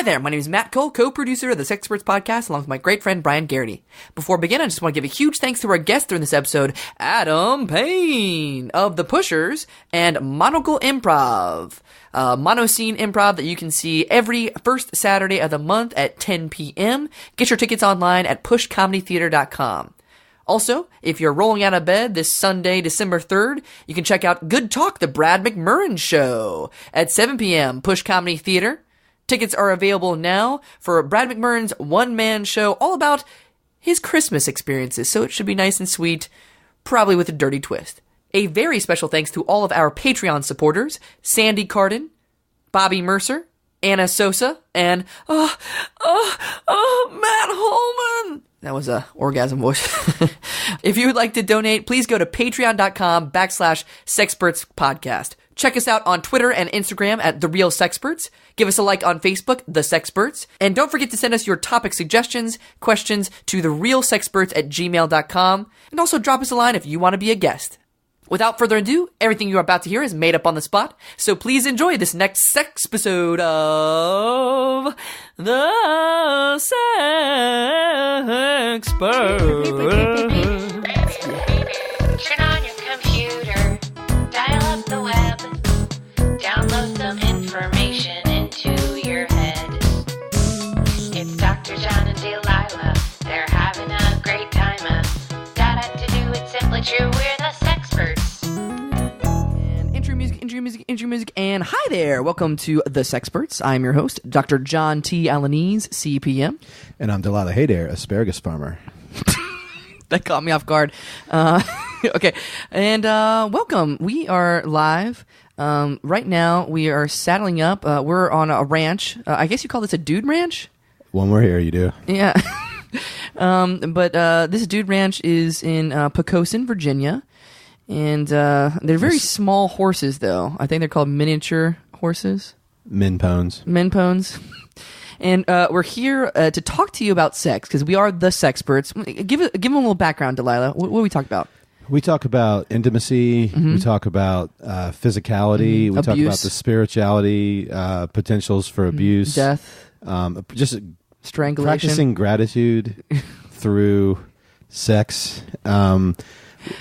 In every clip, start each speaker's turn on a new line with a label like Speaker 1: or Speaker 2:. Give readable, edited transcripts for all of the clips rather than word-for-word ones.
Speaker 1: Hi there, my name is Matt Cole, co-producer of the Sexperts podcast, along with my great friend Brian Garrity. Before beginning, I just want to give a huge thanks to our guest during this episode, Adam Paine of The Pushers and Monocle Improv. Monoscene Improv that you can see every first Saturday of the month at 10 p.m. Get your tickets online at pushcomedytheater.com. Also, if you're rolling out of bed this Sunday, December 3rd, you can check out Good Talk, the Brad McMurran Show at 7 p.m. Push Comedy Theater. Tickets are available now for Brad McMurran's one-man show all about his Christmas experiences, so it should be nice and sweet, probably with a dirty twist. A very special thanks to all of our Patreon supporters, Sandy Carden, Bobby Mercer, Anna Sosa, and, Matt Holman. That was a orgasm voice. If you would like to donate, please go to patreon.com/Sexperts podcast. Check us out on Twitter and Instagram at The Real Sexperts. Give us a like on Facebook, The Sexperts. And don't forget to send us your topic suggestions, questions to therealsexperts@gmail.com. And also drop us a line if you want to be a guest. Without further ado, everything you're about to hear is made up on the spot, so please enjoy this next sex episode of The Sexperts.
Speaker 2: Turn on your computer, dial up the web, download some information into your head. It's Dr. John and Delilah, they're having a great time. Data to do, it's simply true, we're the Sexperts.
Speaker 1: And intro music, and hi there! Welcome to The Sexperts. I'm your host, Dr. John T. Alanese, CPM.
Speaker 3: And I'm Delilah. Hey there, asparagus farmer.
Speaker 1: That caught me off guard. Okay, and welcome. We are live. Right now, we are saddling up. We're on a ranch. I guess you call this a dude ranch?
Speaker 3: When we're here, you do.
Speaker 1: Yeah. But this dude ranch is in Poquoson, Virginia. And they're very small horses, though. I think they're called miniature horses.
Speaker 3: Minpones. And
Speaker 1: we're here to talk to you about sex, because we are the Sexperts. Give them a little background, Delilah. What do we talk about?
Speaker 3: We talk about intimacy. Mm-hmm. We talk about physicality.
Speaker 1: Mm-hmm.
Speaker 3: We talk about the spirituality, potentials for abuse.
Speaker 1: Death.
Speaker 3: Just
Speaker 1: strangulation.
Speaker 3: Practicing gratitude through sex.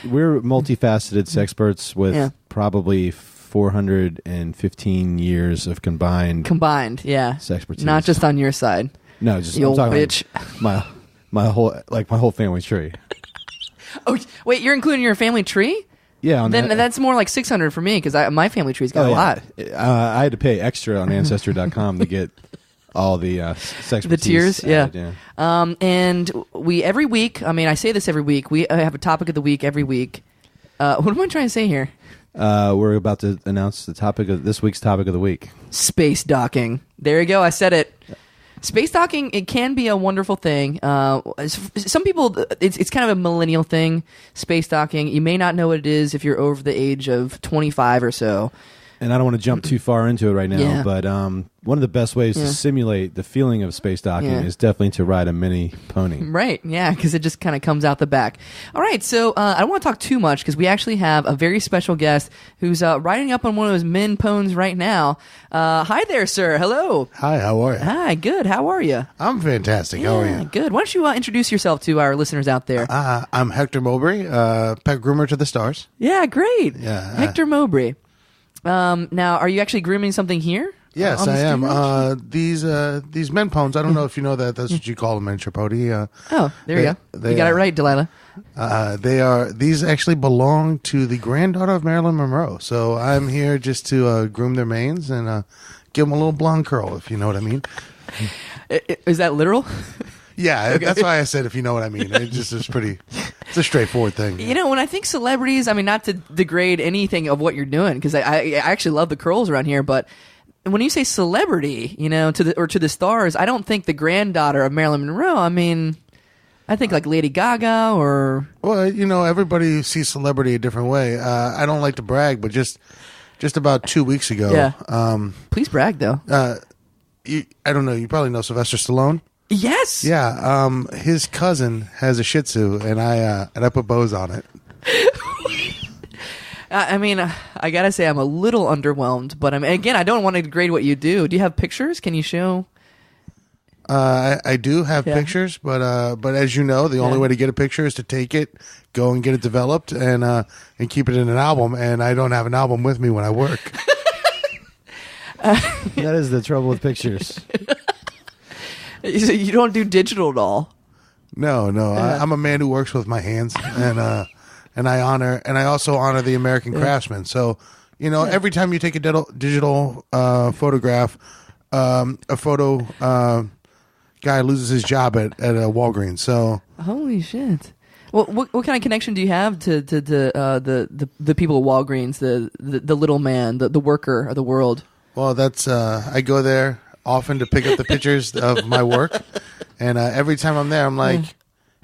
Speaker 3: We're multifaceted sexperts with probably 415 years of combined,
Speaker 1: sexpertise. Not just on your side.
Speaker 3: No, just
Speaker 1: you
Speaker 3: I'm talking
Speaker 1: bitch.
Speaker 3: My whole family tree.
Speaker 1: Oh wait, you're including your family tree?
Speaker 3: Yeah.
Speaker 1: That's more like 600 for me, because my family tree's got a lot.
Speaker 3: I had to pay extra on Ancestry.com to get all the sexpertise.
Speaker 1: The tiers,
Speaker 3: added,
Speaker 1: yeah. And we every week. I mean, I say this every week. We have a topic of the week every week. What am I trying to say here?
Speaker 3: We're about to announce the topic of this week's topic of the week.
Speaker 1: Space docking. There you go. I said it. Space docking, it can be a wonderful thing. Some people, it's kind of a millennial thing, space docking. You may not know what it is if you're over the age of 25 or so.
Speaker 3: And I don't want to jump too far into it right now, but one of the best ways to simulate the feeling of space docking is definitely to ride a mini pony.
Speaker 1: Right, yeah, because it just kind of comes out the back. All right, so I don't want to talk too much, because we actually have a very special guest who's riding up on one of those min ponies right now. Hi there, sir. Hello.
Speaker 4: Hi, how are you?
Speaker 1: Hi, good. How are you?
Speaker 4: I'm fantastic. How are you?
Speaker 1: Good. Why don't you introduce yourself to our listeners out there?
Speaker 4: I'm Hector Mobrey, pet groomer to the stars.
Speaker 1: Yeah, great.
Speaker 4: Yeah.
Speaker 1: Hector Mobrey. Now, are you actually grooming something here?
Speaker 4: Yes, I am. These men pones, I don't know if you know that's what you call a miniature pony.
Speaker 1: There you go. You got it right, Delilah.
Speaker 4: These actually belong to the granddaughter of Marilyn Monroe. So I'm here just to groom their manes and give them a little blonde curl, if you know what I mean.
Speaker 1: Is that literal?
Speaker 4: Yeah, okay. That's why I said if you know what I mean. It's a straightforward thing.
Speaker 1: You know, when I think celebrities, I mean, not to degrade anything of what you're doing, because I actually love the curls around here, but when you say celebrity, you know, to the stars, I don't think the granddaughter of Marilyn Monroe. I mean, I think like Lady Gaga or...
Speaker 4: Well, you know, everybody sees celebrity a different way. I don't like to brag, but just about 2 weeks ago...
Speaker 1: Yeah. Please brag, though.
Speaker 4: I don't know. You probably know Sylvester Stallone.
Speaker 1: Yes.
Speaker 4: Yeah. His cousin has a Shih Tzu, and I put bows on it.
Speaker 1: I mean, I gotta say, I'm a little underwhelmed, but again, I don't want to degrade what you do. Do you have pictures? Can you show
Speaker 4: I do have pictures, but as you know, the only way to get a picture is to take it, go and get it developed, and keep it in an album. And I don't have an album with me when I work.
Speaker 3: That is the trouble with pictures.
Speaker 1: You don't do digital at all.
Speaker 4: No. I'm a man who works with my hands, and I also honor the American craftsman. So, every time you take a digital photograph, a photo guy loses his job at a Walgreens. So
Speaker 1: holy shit. Well, what kind of connection do you have to the people at Walgreens, the little man, the worker of the world?
Speaker 4: Well, that's I go there often to pick up the pictures of my work, and every time I'm there, I'm like,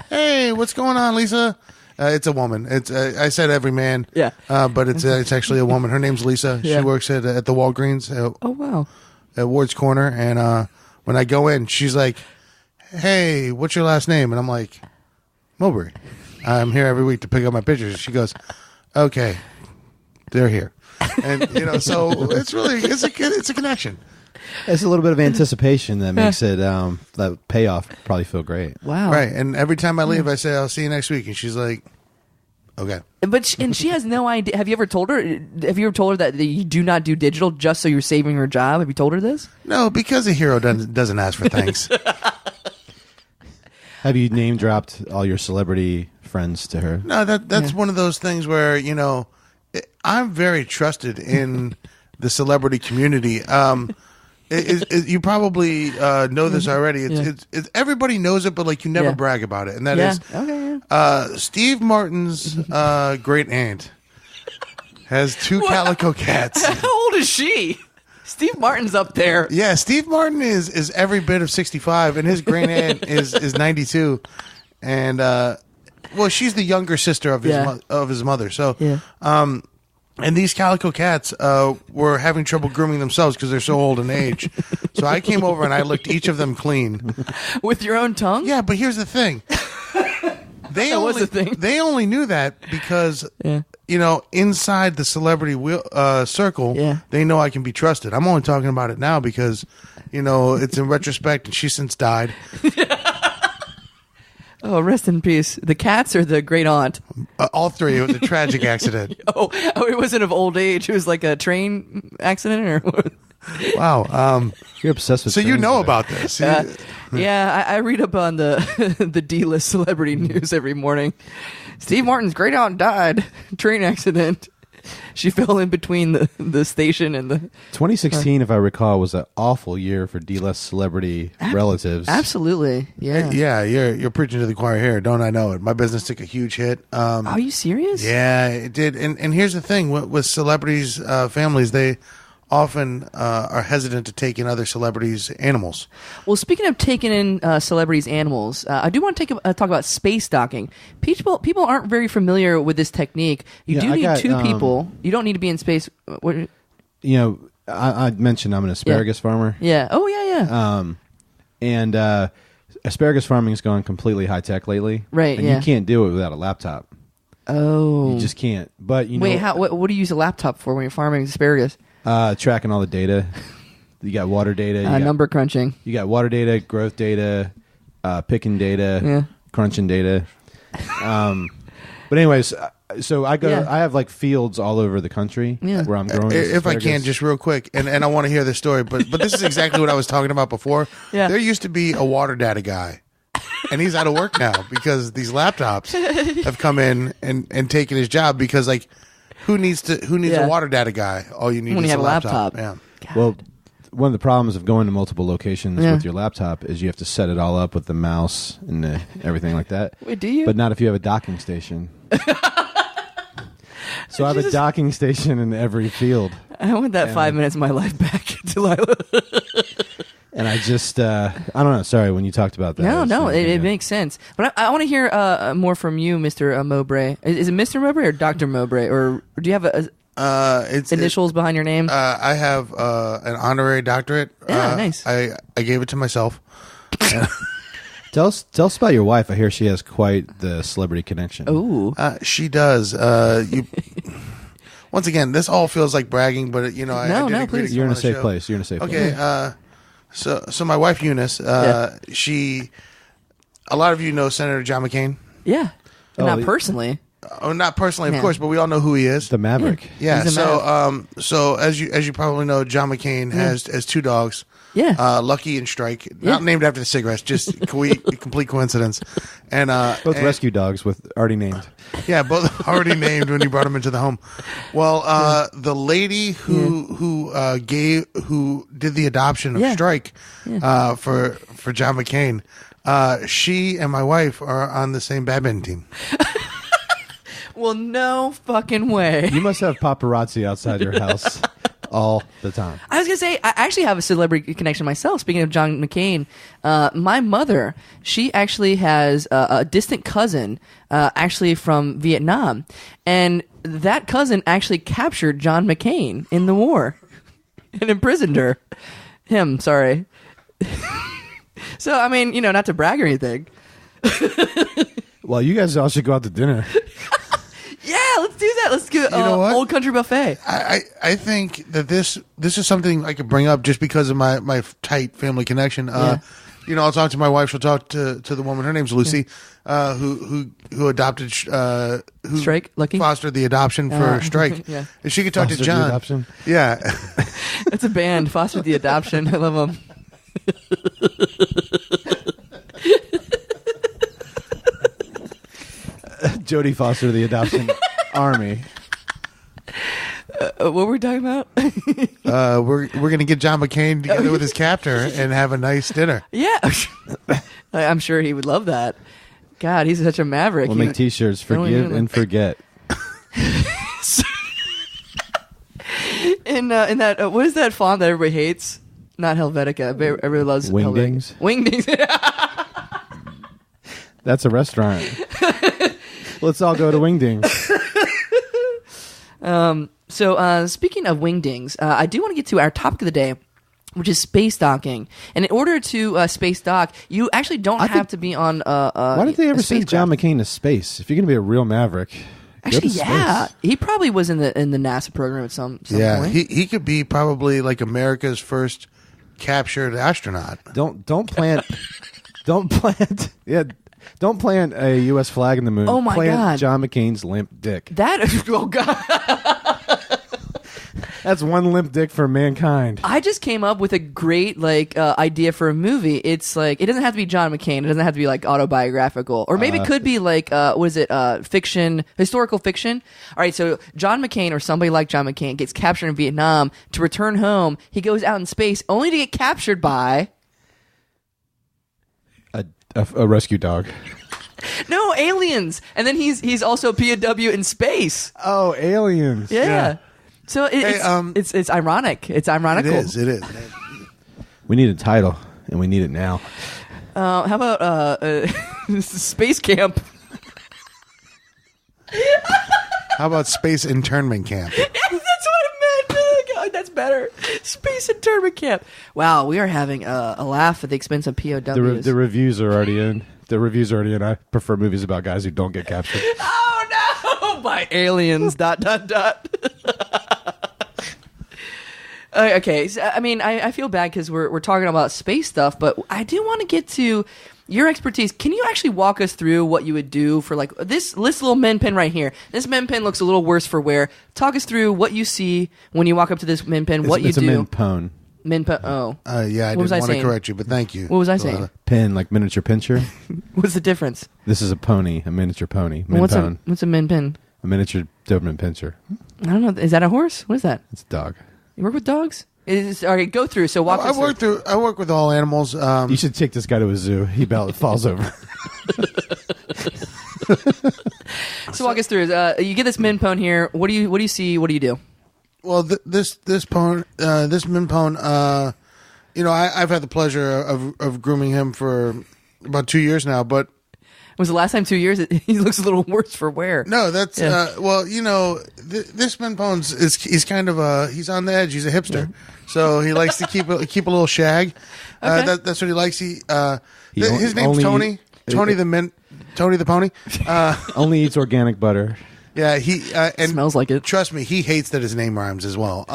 Speaker 4: "Hey, what's going on, Lisa?" It's a woman. It's I said every man, but it's actually a woman. Her name's Lisa.
Speaker 1: Yeah.
Speaker 4: She works at the Walgreens.
Speaker 1: Oh wow.
Speaker 4: At Ward's Corner, and when I go in, she's like, "Hey, what's your last name?" And I'm like, "Mobrey. I'm here every week to pick up my pictures." She goes, "Okay, they're here," and so it's a connection.
Speaker 3: It's a little bit of anticipation that makes it that payoff probably feel great.
Speaker 1: Wow.
Speaker 4: Right, and every time I leave, I say, "I'll see you next week," and she's like, "Okay."
Speaker 1: But she has no idea. Have you ever told her? Have you ever told her that you do not do digital just so you're saving her job? Have you told her this?
Speaker 4: No, because a hero doesn't ask for thanks.
Speaker 3: Have you name dropped all your celebrity friends to her?
Speaker 4: No, that's one of those things where I'm very trusted in the celebrity community. You probably know this already. It's everybody knows it, but you never brag about it, and that is Steve Martin's great aunt has 2 calico cats.
Speaker 1: How old is she? Steve Martin's up there.
Speaker 4: Yeah, Steve Martin is every bit of 65, and his great aunt is 92, and she's the younger sister of his mother. So, and these calico cats were having trouble grooming themselves because they're so old in age. So I came over and I licked each of them clean.
Speaker 1: With your own tongue?
Speaker 4: Yeah, but here's the thing. They only knew that because, inside the celebrity circle, they know I can be trusted. I'm only talking about it now because, it's in retrospect and she's since died.
Speaker 1: Oh, rest in peace. The cats or the great aunt?
Speaker 4: All 3. It was a tragic accident.
Speaker 1: Oh, it wasn't of old age. It was like a train accident or what?
Speaker 4: Wow.
Speaker 3: You're obsessed with
Speaker 4: So
Speaker 3: trains,
Speaker 4: about this.
Speaker 1: I read up on the D-list celebrity news every morning. Steve Martin's great aunt died. Train accident. She fell in between the station and the...
Speaker 3: 2016, if I recall, was an awful year for D-list celebrity relatives.
Speaker 1: Absolutely, yeah.
Speaker 4: Yeah, you're preaching to the choir here. Don't I know it? My business took a huge hit.
Speaker 1: Are you serious?
Speaker 4: Yeah, it did. And here's the thing. With celebrities' families, they often are hesitant to take in other celebrities' animals.
Speaker 1: Well, speaking of taking in celebrities' animals, I do want to talk about space docking. People aren't very familiar with this technique. You do need 2 people. You don't need to be in space.
Speaker 3: I mentioned I'm an asparagus farmer.
Speaker 1: Yeah. Oh, yeah.
Speaker 3: And asparagus farming has gone completely high tech lately.
Speaker 1: Right.
Speaker 3: And you can't do it without a laptop.
Speaker 1: Oh.
Speaker 3: You just can't. But
Speaker 1: wait, what do you use a laptop for when you're farming asparagus?
Speaker 3: Tracking all the data. You got water data.
Speaker 1: Number crunching.
Speaker 3: You got water data, growth data, picking data, crunching data. But anyways, so I have fields all over the country where I'm growing.
Speaker 4: If I can, just real quick, and I want to hear this story, but this is exactly what I was talking about before. Yeah. There used to be a water data guy, and he's out of work now because these laptops have come in and taken his job because who needs a water data guy? All you need is a laptop. Yeah.
Speaker 3: Well, one of the problems of going to multiple locations with your laptop is you have to set it all up with the mouse and everything like that.
Speaker 1: Wait, do you?
Speaker 3: But not if you have a docking station. So I have a docking station in every field.
Speaker 1: I want that 5 minutes of my life back, Delilah.
Speaker 3: And I just, I don't know. Sorry, when you talked about that.
Speaker 1: No, it makes sense. But I want to hear more from you, Mr. Mobrey. Is it Mr. Mobrey or Dr. Mobrey? Or do you have initials behind your name?
Speaker 4: I have an honorary doctorate.
Speaker 1: Yeah, nice.
Speaker 4: I gave it to myself.
Speaker 3: Tell us about your wife. I hear she has quite the celebrity connection.
Speaker 1: Ooh.
Speaker 4: She does. Once again, this all feels like bragging, but I did agree
Speaker 1: please.
Speaker 4: to
Speaker 3: You're in a
Speaker 4: come on the
Speaker 3: safe
Speaker 4: show.
Speaker 3: place. You're in a safe place.
Speaker 4: Okay. So my wife Eunice, she. A lot of you know Senator John McCain.
Speaker 1: Yeah, not personally.
Speaker 4: Oh, not personally, of course, but we all know who he is.
Speaker 3: The Maverick.
Speaker 4: Yeah. So as you probably know, John McCain has two dogs.
Speaker 1: Yeah.
Speaker 4: Lucky and Strike, not named after the cigarettes, just complete coincidence. And
Speaker 3: both rescue dogs already named.
Speaker 4: Yeah, both already named when you brought them into the home. Well, the lady who did the adoption of Strike for John McCain, she and my wife are on the same badminton team.
Speaker 1: Well, no fucking way.
Speaker 3: You must have paparazzi outside your house all the time.
Speaker 1: I was going to say, I actually have a celebrity connection myself. Speaking of John McCain, my mother, she actually has a distant cousin actually from Vietnam. And that cousin actually captured John McCain in the war and imprisoned her. Him, sorry. So, I mean, not to brag or anything.
Speaker 3: Well, you guys all should go out to dinner.
Speaker 1: Yeah, let's do that. Let's do Old Country Buffet.
Speaker 4: I think that this is something I could bring up just because of my tight family connection. I'll talk to my wife. She'll talk to the woman. Her name's Lucy, who adopted
Speaker 1: Strike, Lucky,
Speaker 4: fostered the adoption for Strike.
Speaker 1: Yeah,
Speaker 4: and she could talk
Speaker 3: Fostered
Speaker 4: to John.
Speaker 3: the adoption?
Speaker 4: Yeah,
Speaker 1: it's a band. Fostered the adoption. I love them.
Speaker 3: Jodie Foster, the adoption army.
Speaker 1: What were we talking about?
Speaker 4: we're gonna get John McCain together with his captor and have a nice dinner.
Speaker 1: Yeah, I'm sure he would love that. God, he's such a maverick.
Speaker 3: We'll make T-shirts. Forgive and forget. In
Speaker 1: that, what is that font that everybody hates? Not Helvetica. Everybody loves
Speaker 3: Wingdings.
Speaker 1: Wingdings.
Speaker 3: That's a restaurant. Let's all go to Wingdings.
Speaker 1: So speaking of Wingdings, I do want to get to our topic of the day, which is space docking. And in order to space dock, you actually don't have to be on.
Speaker 3: Why did they ever send John McCain to space? If you're going to be a real maverick,
Speaker 1: actually, yeah, he probably was in the NASA program at some point.
Speaker 4: Yeah, he could be probably like America's first captured astronaut.
Speaker 3: Don't plant. Yeah. Don't plant a U.S. flag in the moon.
Speaker 1: Oh, my
Speaker 3: plant
Speaker 1: God.
Speaker 3: John McCain's limp dick.
Speaker 1: Oh, God.
Speaker 3: That's one limp dick for mankind.
Speaker 1: I just came up with a great idea for a movie. It's like, it doesn't have to be John McCain. It doesn't have to be like autobiographical. Or maybe it could be like, fiction, historical fiction. All right, so John McCain or somebody like John McCain gets captured in Vietnam. To return home, he goes out in space only to get captured by...
Speaker 3: A rescue dog.
Speaker 1: No, aliens. And then he's also POW in space.
Speaker 3: Oh, aliens.
Speaker 1: Yeah. So it's ironic. It's ironical.
Speaker 4: It is.
Speaker 3: We need a title, and we need it now.
Speaker 1: How about Space Camp?
Speaker 4: How about Space Internment Camp?
Speaker 1: Yes, that's what I meant. Oh, God, that's better. Space Internment Camp. Wow, we are having a laugh at the expense of POWs.
Speaker 3: The reviews are already in. I prefer movies about guys who don't get captured.
Speaker 1: Oh, no! By aliens, ... Okay, so, I mean, I feel bad because we're talking about space stuff, but I do want to get to your expertise. Can you actually walk us through what you would do for like this little min pin right here? This min pin looks a little worse for wear. Talk us through what you see when you walk up to this min pin. It's
Speaker 3: a min pone.
Speaker 1: Min pone. Oh,
Speaker 4: yeah. I didn't want to correct you, but thank you.
Speaker 1: What was I saying?
Speaker 3: Pin, like miniature pincher.
Speaker 1: What's the difference?
Speaker 3: This is a pony, a miniature pony.
Speaker 1: What's a min pin?
Speaker 3: A miniature Doberman pincher.
Speaker 1: I don't know. Is that a horse? What is that?
Speaker 3: It's a dog.
Speaker 1: You work with dogs? All right, go through. So walk us through.
Speaker 4: I work with all animals.
Speaker 3: You should take this guy to a zoo. He falls over.
Speaker 1: So walk us through. You get this min pone here. What do you see? What do you do?
Speaker 4: Well, this min pone. I've had the pleasure of grooming him for about 2 years now, but.
Speaker 1: Was the last time 2 years? He looks a little worse for wear.
Speaker 4: No, that's this min pone's he's kind of he's on the edge. He's a hipster, so he likes to keep a little shag.
Speaker 1: Okay.
Speaker 4: That's what he likes. His name's Tony. Tony the pony.
Speaker 3: Only eats organic butter.
Speaker 4: Yeah, he and
Speaker 1: smells like it.
Speaker 4: Trust me, he hates that his name rhymes as well.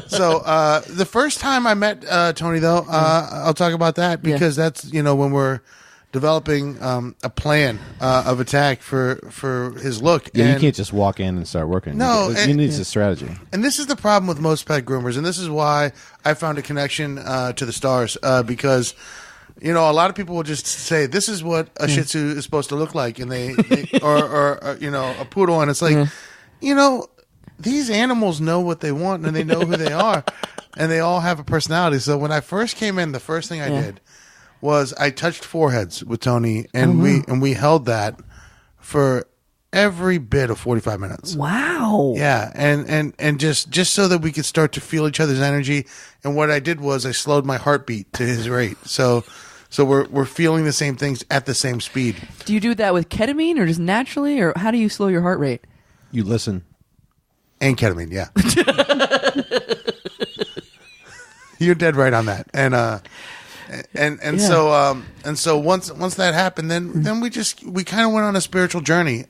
Speaker 4: So the first time I met Tony, though, I'll talk about that because that's when we're developing a plan of attack for his look.
Speaker 3: Yeah,
Speaker 4: and
Speaker 3: you can't just walk in and start working.
Speaker 4: No,
Speaker 3: you need a strategy.
Speaker 4: And this is the problem with most pet groomers, and this is why I found a connection to the stars because. A lot of people will just say this is what a Shih Tzu is supposed to look like, and they or a poodle, and it's like, these animals know what they want and they know who they are, and they all have a personality. So when I first came in, the first thing I did was I touched foreheads with Tony, and we held that for every bit of 45 minutes.
Speaker 1: Wow.
Speaker 4: Yeah, and just so that we could start to feel each other's energy. And what I did was I slowed my heartbeat to his rate. So we're feeling the same things at the same speed.
Speaker 1: Do you do that with ketamine or just naturally, or how do you slow your heart rate?
Speaker 3: You listen.
Speaker 4: And ketamine, yeah. You're dead right on that. So once that happened, then we kind of went on a spiritual journey.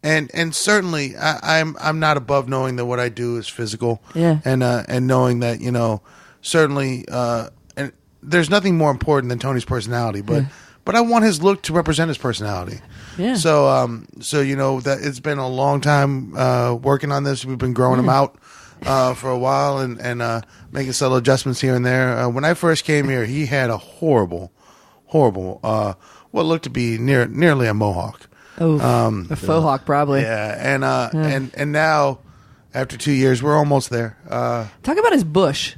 Speaker 4: And certainly I'm not above knowing that what I do is physical.
Speaker 1: Yeah.
Speaker 4: And knowing that, certainly and there's nothing more important than Tony's personality, but I want his look to represent his personality.
Speaker 1: Yeah.
Speaker 4: So that it's been a long time working on this. We've been growing him out for a while and making subtle adjustments here and there. When I first came here, he had a horrible, what looked to be nearly a mohawk.
Speaker 1: Oh, a faux hawk, probably.
Speaker 4: Yeah, and now after 2 years, we're almost there.
Speaker 1: Talk about his bush.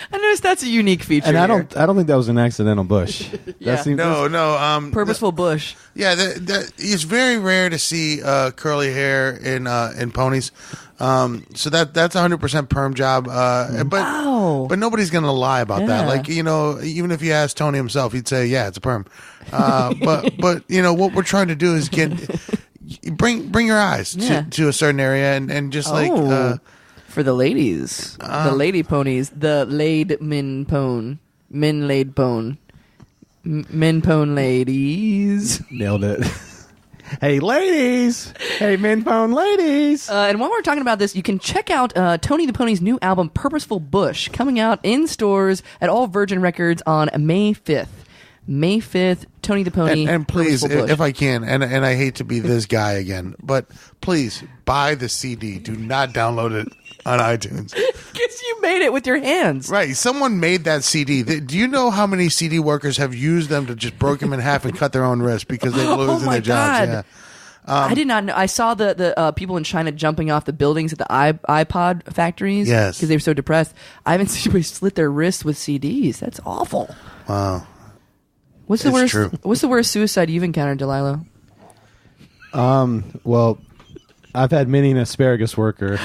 Speaker 1: I noticed that's a unique feature.
Speaker 3: And I don't think that was an accidental bush.
Speaker 1: Yeah.
Speaker 4: No.
Speaker 1: Purposeful bush.
Speaker 4: Yeah, it's very rare to see curly hair in ponies. So that's 100% perm job. But nobody's gonna lie about that. Like even if you ask Tony himself, he'd say, yeah, it's a perm. But what we're trying to do is bring your eyes to a certain area and just
Speaker 1: for the ladies, the lady ponies, the laid min pone, min laid pone, min pone ladies.
Speaker 3: Nailed it. Hey, ladies! Hey, men pone ladies!
Speaker 1: And while we're talking about this, you can check out Tony the Pony's new album, Purposeful Bush, coming out in stores at all Virgin Records on May 5th. May 5th, Tony the Pony.
Speaker 4: And please,
Speaker 1: Bush.
Speaker 4: if I can, and I hate to be this guy again, but please buy the CD. Do not download it on iTunes.
Speaker 1: Because you made it with your hands.
Speaker 4: Right. Someone made that CD. Do you know how many CD workers have used them to just broke them in half and cut their own wrist because they're losing their jobs? Yeah.
Speaker 1: I did not know. I saw the people in China jumping off the buildings at the iPod factories.
Speaker 4: Yes.
Speaker 1: Because they were so depressed. I haven't seen anybody slit their wrists with CDs. That's awful.
Speaker 4: Wow.
Speaker 1: What's the worst suicide you've encountered, Delilah?
Speaker 3: Well, I've had many an asparagus worker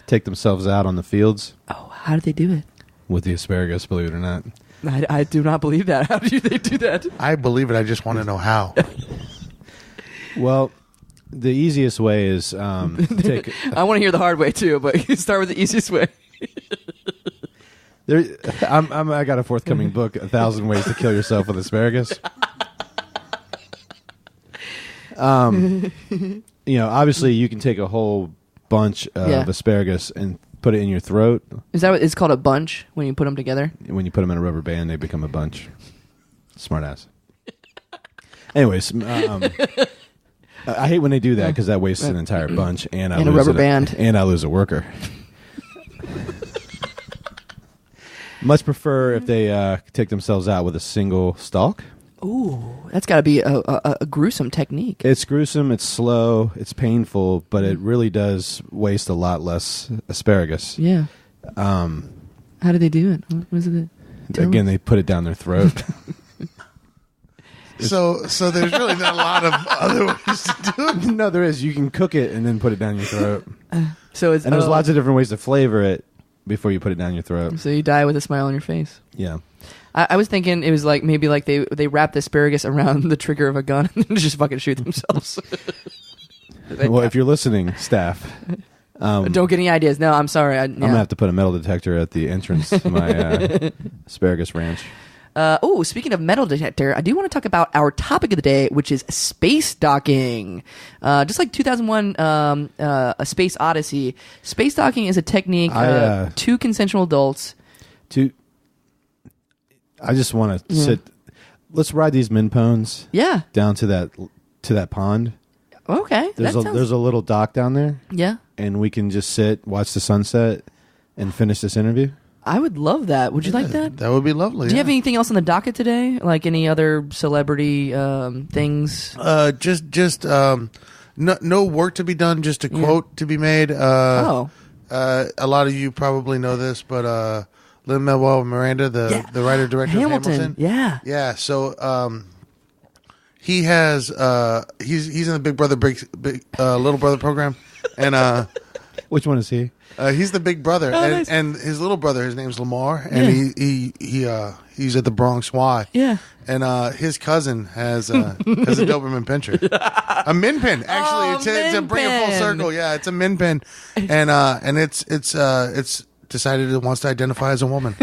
Speaker 3: take themselves out on the fields.
Speaker 1: Oh, how did they do it?
Speaker 3: With the asparagus, believe it or not.
Speaker 1: I do not believe that. How do they do that?
Speaker 4: I believe it. I just want to know how.
Speaker 3: Well, the easiest way is take.
Speaker 1: I want to hear the hard way too, but you start with the easiest way.
Speaker 3: I got a forthcoming book, 1,000 Ways to Kill Yourself with Asparagus. Obviously you can take a whole bunch of asparagus and put it in your throat.
Speaker 1: Is that what it's called, a bunch, when you put them together?
Speaker 3: When you put them in a rubber band, they become a bunch. Smart ass. Anyways, I hate when they do that because that wastes an entire bunch and
Speaker 1: a rubber band.
Speaker 3: And I lose a worker. Much prefer if they take themselves out with a single stalk.
Speaker 1: Ooh, that's got to be a gruesome technique.
Speaker 3: It's gruesome, it's slow, it's painful, but it really does waste a lot less asparagus.
Speaker 1: Yeah. How do they do it? What is it?
Speaker 3: Again, they put it down their throat.
Speaker 4: So there's really not a lot of other ways to do it.
Speaker 3: No, there is. You can cook it and then put it down your throat.
Speaker 1: And
Speaker 3: there's lots of different ways to flavor it before you put it down your throat.
Speaker 1: So you die with a smile on your face.
Speaker 3: Yeah.
Speaker 1: I was thinking it was like maybe like they wrapped asparagus around the trigger of a gun and then just fucking shoot themselves.
Speaker 3: Well, if you're listening, staff.
Speaker 1: Don't get any ideas. No, I'm sorry.
Speaker 3: I'm going to have to put a metal detector at the entrance to my asparagus ranch.
Speaker 1: Speaking of metal detector, I do want to talk about our topic of the day, which is space docking. Just like 2001, A Space Odyssey, space docking is a technique. Two consensual adults.
Speaker 3: I just want to sit. Let's ride these minpones.
Speaker 1: Yeah.
Speaker 3: Down to that pond.
Speaker 1: Okay.
Speaker 3: There's a little dock down there.
Speaker 1: Yeah.
Speaker 3: And we can just sit, watch the sunset, and finish this interview.
Speaker 1: I would love that. Would you like that?
Speaker 4: That would be lovely.
Speaker 1: Do you have anything else on the docket today? Like any other celebrity things?
Speaker 4: No work to be done. Just a quote to be made. A lot of you probably know this, but Lin-Manuel Miranda, the writer director of Hamilton.
Speaker 1: Yeah.
Speaker 4: So he has he's in the Big Brother Little Brother program, and
Speaker 3: which one is he?
Speaker 4: He's the big brother,
Speaker 1: nice.
Speaker 4: and his little brother, his name's Lamar, and he's at the Bronx Y.
Speaker 1: Yeah,
Speaker 4: and his cousin has a Doberman Pinscher, a min pin actually to bring it full circle. Yeah, it's a min pin, and it's decided it wants to identify as a woman.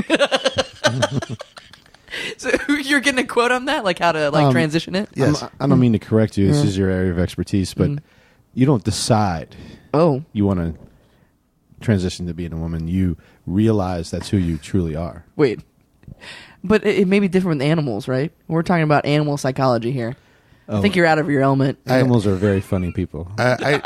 Speaker 1: So you're getting a quote on that, like how to transition it?
Speaker 4: Yes,
Speaker 3: I don't mean to correct you. This is your area of expertise, but you don't decide.
Speaker 1: Oh,
Speaker 3: you want to transition to being a woman. You realize that's who you truly are.
Speaker 1: Wait, but it may be different with animals, right? We're talking about animal psychology here. I think you're out of your element.
Speaker 3: Animals are very funny people.
Speaker 4: I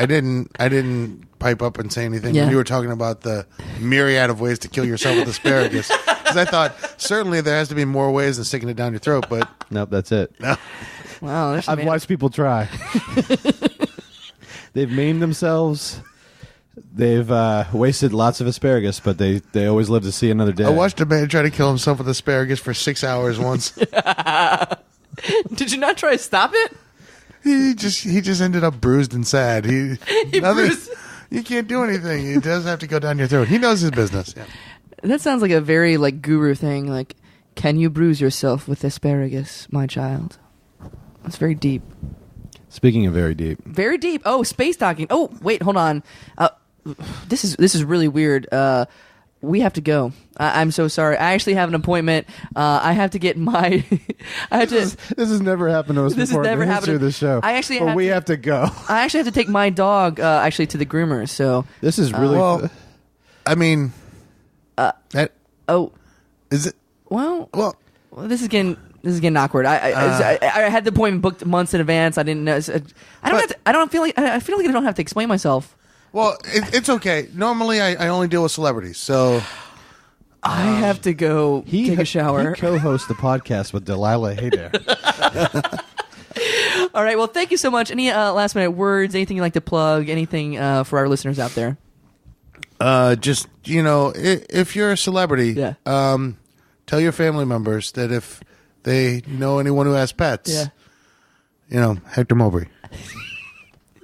Speaker 4: didn't pipe up and say anything when you were talking about the myriad of ways to kill yourself with asparagus. Because I thought certainly there has to be more ways than sticking it down your throat, but
Speaker 3: nope, that's it.
Speaker 4: No.
Speaker 1: Wow,
Speaker 3: I've watched people try. They've maimed themselves. They've wasted lots of asparagus, but they always live to see another day.
Speaker 4: I watched a man try to kill himself with asparagus for 6 hours once.
Speaker 1: Did you not try to stop it?
Speaker 4: He just ended up bruised and sad. He
Speaker 1: bruised.
Speaker 4: You can't do anything. He does have to go down your throat. He knows his business. Yeah.
Speaker 1: That sounds like a very guru thing. Like, can you bruise yourself with asparagus, my child? It's very deep.
Speaker 3: Speaking of very deep.
Speaker 1: Very deep. Oh, space docking. Oh, wait, hold on. This is really weird. We have to go. I'm so sorry. I actually have an appointment. I have to get my. This
Speaker 3: has never happened to us
Speaker 1: this
Speaker 3: before.
Speaker 1: Has never
Speaker 3: in the
Speaker 1: happened
Speaker 3: history of the show.
Speaker 1: I actually
Speaker 3: have to go.
Speaker 1: I actually have to take my dog to the groomer. So
Speaker 3: this is really.
Speaker 4: I mean,
Speaker 1: is it? Well, this is getting awkward. I had the appointment booked months in advance. I didn't know. I feel like I don't have to explain myself.
Speaker 4: Well, it's okay. Normally, I only deal with celebrities, so
Speaker 1: I have to go take a shower.
Speaker 3: He co-hosts the podcast with Delilah. Hey there.
Speaker 1: All right. Well, thank you so much. Any last minute words? Anything you'd like to plug? Anything for our listeners out there?
Speaker 4: Just if you're a celebrity, tell your family members that if they know anyone who has pets, Hector Mobrey.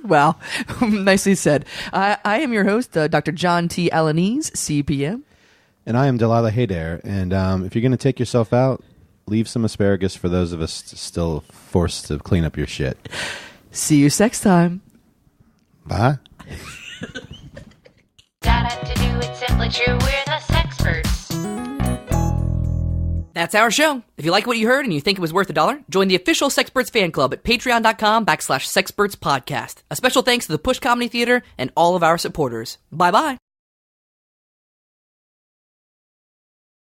Speaker 1: Wow. Nicely said. I am your host, Dr. John T. Alanese, CPM.
Speaker 3: And I am Delilah Haydair. And if you're going to take yourself out, leave some asparagus for those of us still forced to clean up your shit.
Speaker 1: See you sex time.
Speaker 4: Bye.
Speaker 2: To do it's simply true. We're the Sexperts.
Speaker 1: That's our show. If you like what you heard and you think it was worth $1, join the official Sexperts fan club at patreon.com/Sexperts podcast. A special thanks to the Push Comedy Theater and all of our supporters. Bye-bye.